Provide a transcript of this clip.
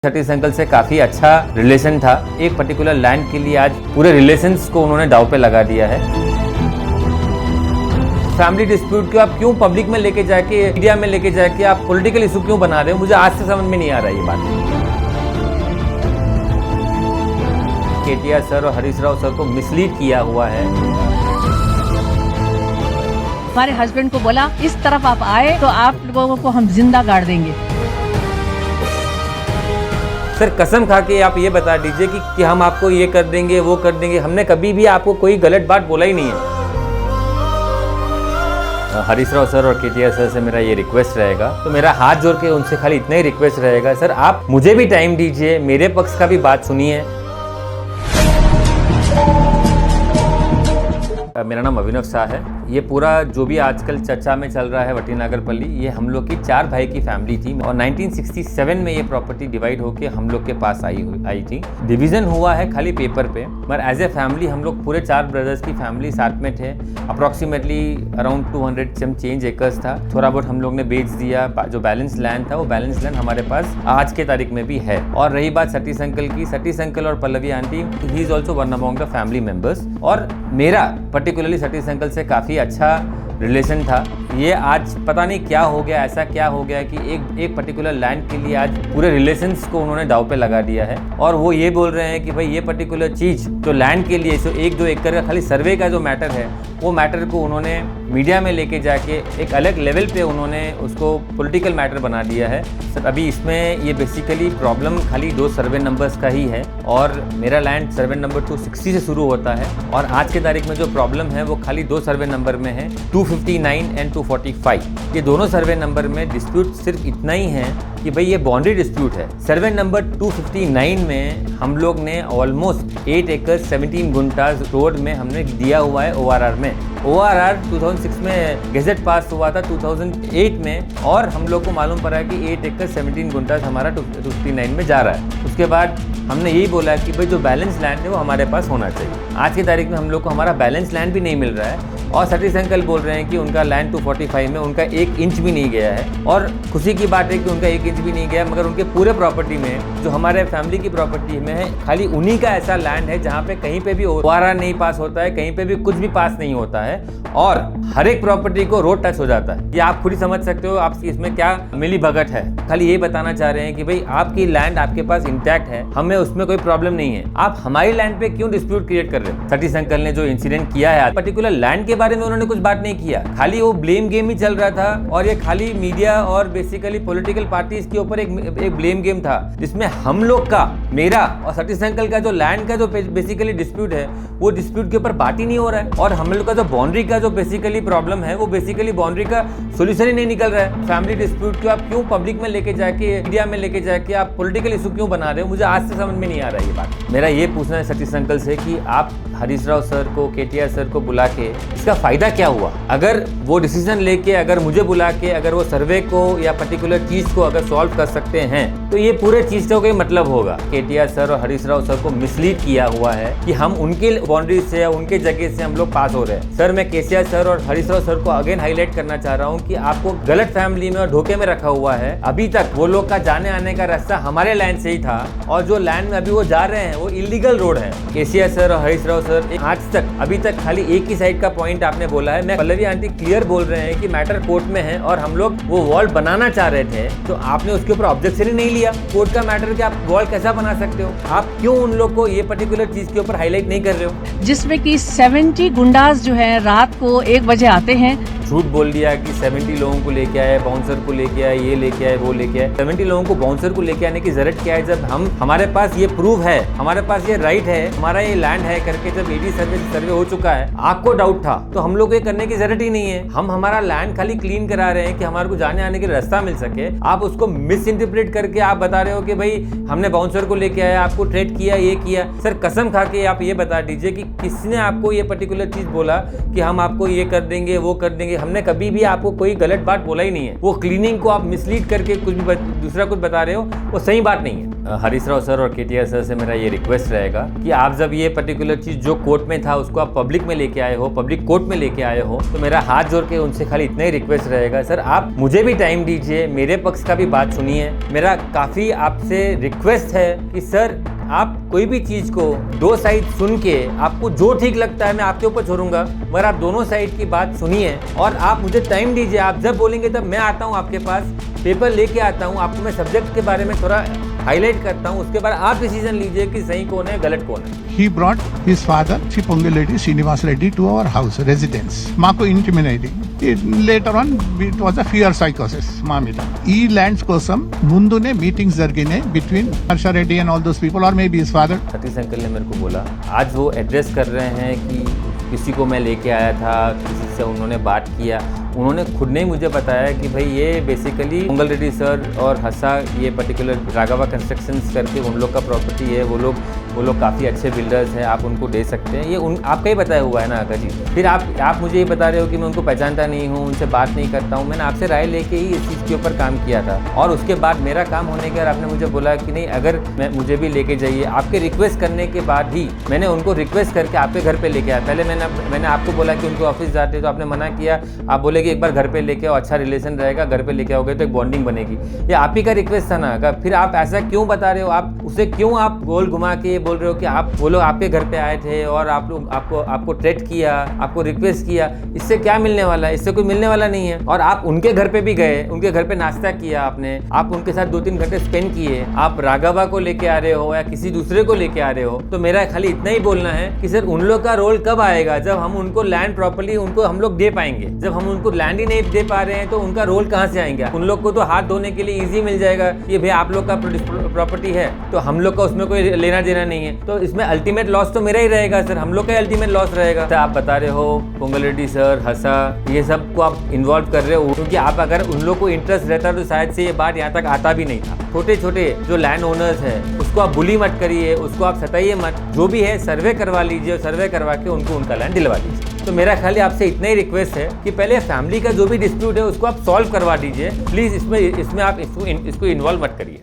छठी uncle से काफ़ी अच्छा रिलेशन था। एक पर्टिकुलर लैंड के लिए आज पूरे रिलेशंस को उन्होंने दांव पे लगा दिया है। फैमिली डिस्प्यूट को आप क्यों पब्लिक में लेके जाके, मीडिया में लेके जाके आप पॉलिटिकल इशू क्यों बना रहे हो, मुझे आज से समझ में नहीं आ रहा ये बात। केटीआर सर और हरीश राव सर को मिसलीड किया हुआ है। हमारे हस्बैंड को बोला इस तरफ आप आए तो आप लोगों को हम जिंदा गाड़ देंगे। सर कसम खा के आप ये बता दीजिए कि हम आपको ये कर देंगे वो कर देंगे, हमने कभी भी आपको कोई गलत बात बोला ही नहीं है। हरीश राव सर और केटीआर सर से मेरा ये रिक्वेस्ट रहेगा, तो मेरा हाथ जोड़ के उनसे खाली इतना ही रिक्वेस्ट रहेगा, सर आप मुझे भी टाइम दीजिए, मेरे पक्ष का भी बात सुनिए। मेरा नाम अभिनव शाह है। ये पूरा जो भी आजकल चर्चा में चल रहा है वटी नागरपल्ली, ये हम लोग की 4 भाई की फैमिली थी और 1967 में ये प्रॉपर्टी डिवाइड होके हम लोग के पास आई थी। डिवीजन हुआ है खाली पेपर पे, पर एज ए फैमिली हम लोग पूरे 4 ब्रदर्स की फैमिली साथ में थे। अप्रॉक्सीमेटली अराउंड 200 चेंज एकर्स था। थोड़ा बहुत हम लोग ने बेच दिया, जो बैलेंस लैंड था वो बैलेंस लैंड हमारे पास आज के तारीख में भी है। और रही बात सतीश अंकल की, सतीश अंकल और Pallavi aunty, he is also one among the family members. और मेरा पर्टिकुलरली सतीश अंकल से काफ़ी अच्छा रिलेशन था। ये आज पता नहीं क्या हो गया, ऐसा क्या हो गया कि एक पर्टिकुलर लैंड के लिए आज पूरे रिलेशंस को उन्होंने दांव पे लगा दिया है। और वो ये बोल रहे हैं कि भाई ये पर्टिकुलर चीज़ जो लैंड के लिए, जो 1-2 एकड़ का खाली सर्वे का जो मैटर है, वो मैटर को उन्होंने मीडिया में लेके जाके एक अलग लेवल पे उन्होंने उसको पॉलिटिकल मैटर बना दिया है। सर अभी इसमें ये बेसिकली प्रॉब्लम खाली 2 सर्वे नंबर्स का ही है और मेरा लैंड सर्वे नंबर 260 से शुरू होता है और आज के तारीख में जो प्रॉब्लम है वो खाली 2 सर्वे नंबर में है, 259 एंड 245। ये दोनों सर्वे नंबर में डिस्प्यूट सिर्फ इतना ही है कि भाई ये बाउंड्री डिस्प्यूट है। सर्वे नंबर 259 में हम लोग ने ऑलमोस्ट 8 एकड़ 17 गुंटाज रोड में हमने दिया हुआ है ORR में। ORR 2006 में गेजेट पास हुआ था 2008 में, और हम लोग को मालूम पड़ा कि 8 एकड़ 17 गुंटाज हमारा 259 में जा रहा है। उसके बाद हमने यही बोला कि भाई जो बैलेंस लैंड है वो हमारे पास होना चाहिए। आज की तारीख में हम लोग को हमारा बैलेंस लैंड भी नहीं मिल रहा है और सतीश अंकल बोल रहे हैं कि उनका लैंड 245 में उनका 1 इंच भी नहीं गया है। और खुशी की बात है कि उनका 1 इंच भी नहीं गया, मगर उनके पूरे प्रॉपर्टी में जो हमारे फैमिली की प्रॉपर्टी में है, खाली उन्हीं का ऐसा लैंड है जहाँ पे कहीं पे भी ORR नहीं पास होता है, कहीं पे भी कुछ भी पास नहीं होता है और हर एक प्रॉपर्टी को रोड टच हो जाता है। ये आप खुद ही समझ सकते हो आप इसमें क्या मिली भगत है। खाली ये बताना चाह रहे हैं कि भाई आपकी लैंड आपके पास इंटैक्ट है, हमें उसमें कोई प्रॉब्लम नहीं है, आप हमारी लैंड पे क्यों डिस्प्यूट क्रिएट कर रहे हो। सतीश अंकल ने जो इंसिडेंट किया है पर्टिकुलर लैंड के बारे में उन्होंने कुछ बात नहीं किया, खाली वो ब्लेम गेम ही चल रहा था और ये खाली मीडिया और बेसिकली पॉलिटिकल पार्टीज के ऊपर एक ब्लेम गेम था, जिसमें हम लोग का, मेरा और सतीश अंकल का जो लैंड का जो बेसिकली डिस्प्यूट है वो डिस्प्यूट के ऊपर बात ही नहीं हो रहा है। और हम लोग का जो बाउंड्री का जो बेसिकली प्रॉब्लम है वो बेसिकली बाउंड्री का सोल्यूशन ही नहीं निकल रहा है। फैमिली डिस्प्यूट को आप क्यों पब्लिक में लेके जाके, मीडिया में लेके जाके आप पॉलिटिकल इशू क्यों बना रहे हो, मुझे आज से समझ में नहीं आ रहा है ये बात। मेरा ये पूछना है सतीश अंकल से कि आप हरीश राव सर को, केटीआर सर को बुला के इसका फायदा क्या हुआ। अगर वो डिसीजन लेके, अगर मुझे बुला के, अगर वो सर्वे को या पर्टिकुलर चीज को अगर सॉल्व कर सकते हैं तो ये पूरे चीज का कोई मतलब होगा। केटीआर सर और हरीश राव सर को मिसलीड किया हुआ है कि हम उनके बाउंड्री से या उनके जगह से हम लोग पास हो रहे हैं। सर मैं केटीआर सर और हरीश राव सर को अगेन हाईलाइट करना चाह रहा हूँ कि आपको गलत फैमिली में और धोखे में रखा हुआ है। अभी तक वो लोग का जाने आने का रास्ता हमारे लैंड से ही था और जो लैंड में अभी वो जा रहे हैं वो इलीगल रोड है। केटीआर सर और हरीश राव सर आज तक, अभी तक खाली एक ही साइड का पॉइंट आपने बोला है। मैं पल्लवी आंटी क्लियर बोल रहे हैं कि मैटर कोर्ट में है और हम लोग वो वॉल बनाना चाह रहे थे, तो आपने उसके ऊपर ऑब्जेक्शन ही नहीं लिया। कोर्ट का मैटर कि आप वॉल कैसा बना सकते हो, आप क्यों उन लोग को ये पर्टिकुलर चीज के ऊपर हाईलाइट नहीं कर रहे हो। जिसमें कि 70 गुंडाज जो है रात को 1 बजे आते हैं। झूठ बोल दिया कि 70 लोगों को लेके आए, बाउंसर को लेके आए, ये लेके आए, वो लेके आए। 70 लोगों को बाउंसर को लेके आने की जरूरत क्या है जब हमारे पास ये प्रूफ है, हमारे पास ये राइट है, हमारा ये लैंड है करके जब एडी सर्वे हो चुका है। आपको डाउट था तो हम लोग को ये करने की जरूरत ही नहीं है। हम हमारा लैंड खाली क्लीन करा रहे हैं कि हमारे को जाने आने के रास्ता मिल सके। आप उसको मिस इंटरप्रेट करके आप बता रहे हो कि भाई हमने बाउंसर को लेके आया, आपको ट्रेड किया, ये किया। सर कसम खा के आप ये बता दीजिए कि किसने आपको ये पर्टिकुलर चीज बोला कि हम आपको ये कर देंगे वो कर देंगे। हमने कभी भी आपको कोई गलत बात बोला ही नहीं है। वो क्लीनिंग को आप मिसलीड करके कुछ भी दूसरा कुछ बता रहे हो, वो सही बात नहीं है। हरीश राव सर और केटीआर सर से मेरा ये रिक्वेस्ट रहेगा कि आप जब ये पर्टिकुलर चीज़ जो कोर्ट में था उसको आप पब्लिक में लेके आए हो, पब्लिक कोर्ट में लेके आए हो, तो मेरा हाथ जोड़ के उनसे खाली इतना ही रिक्वेस्ट रहेगा, सर आप मुझे भी टाइम दीजिए, मेरे पक्ष का भी बात सुनिए। मेरा काफ़ी आपसे रिक्वेस्ट है कि सर आप कोई भी चीज़ को दो साइड सुन के आपको जो ठीक लगता है मैं आपके ऊपर छोड़ूंगा, मगर आप दोनों साइड की बात सुनिए और आप मुझे टाइम दीजिए। आप जब बोलेंगे तब मैं आता हूँ आपके पास, पेपर लेके आता हूँ, आपको मैं सब्जेक्ट के बारे में थोड़ा हाईलाइट करता हूँ, उसके बाद आप डिसीजन लीजिए कि सही कौन है गलत कौन है। He brought his father, Chief Ponguleddy Srinivas Reddy, to our house residence. మాకు intimidating. Later on, it was a fear psychosis. మా మీద ఈ ల్యాండ్స్ కోసం ముందునే మీటింగ్స్ జరిగినాయి between Harsha Reddy and all those people, or maybe his father. Satish uncle ने मेरे को बोला, आज वो एड्रेस कर रहे हैं कि किसी को मैं लेके आया था, किसी से उन्होंने बात किया, उन्होंने खुद ने मुझे बताया कि भाई ये बेसिकली पोंगल रेड्डी सर और हर्षा, ये पर्टिकुलर राघवा कंस्ट्रक्शंस करके उन लोग का प्रॉपर्टी है, वो लोग काफ़ी अच्छे बिल्डर्स हैं, आप उनको दे सकते हैं, ये आपका ही बताया हुआ है ना आका जी। फिर आप मुझे ये बता रहे हो कि मैं उनको पहचानता नहीं हूँ, उनसे बात नहीं करता हूँ। मैंने आपसे राय लेके ही इस चीज़ के ऊपर काम किया था और उसके बाद मेरा काम होने के बाद आपने मुझे बोला कि नहीं अगर मुझे भी लेके जाइए। आपके रिक्वेस्ट करने के बाद ही मैंने उनको रिक्वेस्ट करके आपके घर पर लेके आया। पहले मैंने आपको बोला कि उनके ऑफिस जाते तो आपने मना किया, आप बोले कि एक बार घर पे लेके आओ, अच्छा रिलेशन रहेगा, घर पे लेके आओगे तो एक बॉन्डिंग बनेगी। ये आप ही का रिक्वेस्ट था ना, फिर आप ऐसा क्यों बता रहे हो? आप उसे क्यों आप गोल घुमा के बोल रहे हो कि आप वो लोग आपके घर पे आए थे और आप लोग आपको ट्रेट किया, आपको रिक्वेस्ट किया, इससे क्या मिलने वाला है? इससे कोई मिलने वाला नहीं है। और आप उनके घर पे भी गए, उनके घर पे नाश्ता किया आपने, आप उनके साथ 2-3 घंटे स्पेंड किए, आप राघवा को लेके आ रहे हो या किसी दूसरे को लेके आ रहे हो, तो मेरा खाली इतना ही बोलना है कि सर उन लोग का रोल कब आएगा? जब हम उनको लैंड प्रॉपर्ली उनको हम लोग दे पाएंगे। जब हम उनको लैंड ही नहीं दे पा रहे हैं तो उनका रोल कहाँ से आएंगे? उन लोग को तो हाथ धोने के लिए ईजी मिल जाएगा कि भाई आप लोग का प्रॉपर्टी है तो हम लोग का उसमें कोई लेना देना नहीं है, तो इसमें अल्टीमेट लॉस तो मेरा ही रहेगा सर, हम लोग का अल्टीमेट लॉस रहेगा। तो आप बता रहे हो पोंगल रेड्डी सर, हर्षा, ये सब को आप इन्वॉल्व कर रहे हो, क्योंकि आप अगर उन लोग को इंटरेस्ट रहता तो शायद से ये बात यहाँ तक आता भी नहीं था। छोटे छोटे जो लैंड ओनर्स है उसको आप बुली मत करिए, उसको आप सताइए मत, जो भी है सर्वे करवा लीजिए और सर्वे करवा के उनको उनका लैंड दिलवा दीजिए। तो मेरा खाली आपसे इतना ही रिक्वेस्ट है कि पहले फैमिली का जो भी डिस्प्यूट है उसको आप सॉल्व करवा दीजिए प्लीज़, इसमें आप इसको इन्वॉल्व मत करिए।